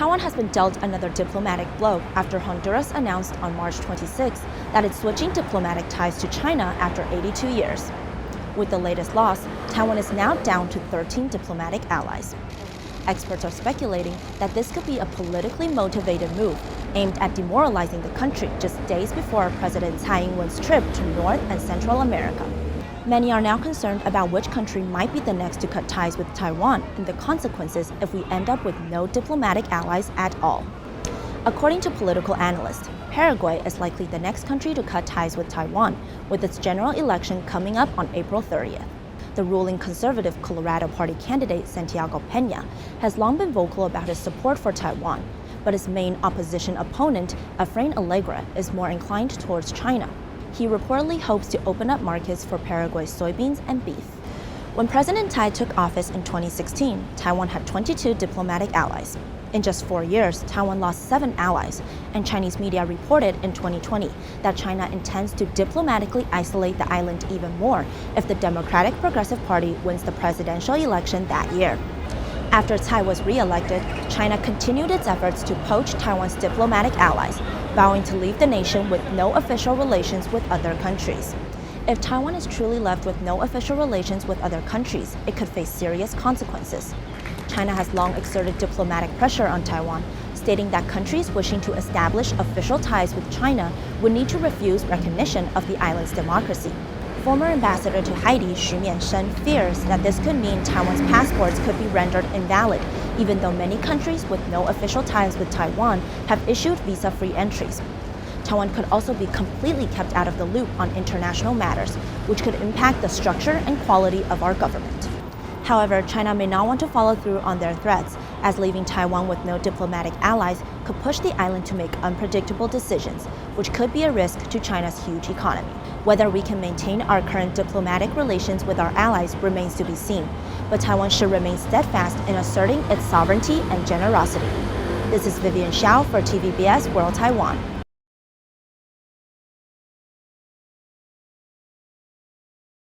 Taiwan has been dealt another diplomatic blow after Honduras announced on March 26 that it's switching diplomatic ties to China after 82 years. With the latest loss, Taiwan is now down to 13 diplomatic allies. Experts are speculating that this could be a politically motivated move aimed at demoralizing the country just days before President Tsai Ing-wen's trip to North and Central America. Many are now concerned about which country might be the next to cut ties with Taiwan and the consequences if we end up with no diplomatic allies at all. According to political analysts, Paraguay is likely the next country to cut ties with Taiwan, with its general election coming up on April 30th. The ruling conservative Colorado Party candidate Santiago Peña has long been vocal about his support for Taiwan, but his main opposition opponent, Efrain Alegre, is more inclined towards China. He reportedly hopes to open up markets for Paraguay's soybeans and beef. When President Tsai took office in 2016, Taiwan had 22 diplomatic allies. In just 4 years, Taiwan lost 7 allies, and Chinese media reported in 2020 that China intends to diplomatically isolate the island even more if the Democratic Progressive Party wins the presidential election that year. After Tsai was re-elected, China continued its efforts to poach Taiwan's diplomatic allies, vowing to leave the nation with no official relations with other countries. If Taiwan is truly left with no official relations with other countries, it could face serious consequences. China has long exerted diplomatic pressure on Taiwan, stating that countries wishing to establish official ties with China would need to refuse recognition of the island's democracy. Former ambassador to Haiti, Xu Mianshen, fears that this could mean Taiwan's passports could be rendered invalid, even though many countries with no official ties with Taiwan have issued visa-free entries. Taiwan could also be completely kept out of the loop on international matters, which could impact the structure and quality of our government. However, China may not want to follow through on their threats, as leaving Taiwan with no diplomatic allies could push the island to make unpredictable decisions, which could be a risk to China's huge economy. Whether we can maintain our current diplomatic relations with our allies remains to be seen, but Taiwan should remain steadfast in asserting its sovereignty and generosity. This is Vivian Xiao for TVBS World Taiwan.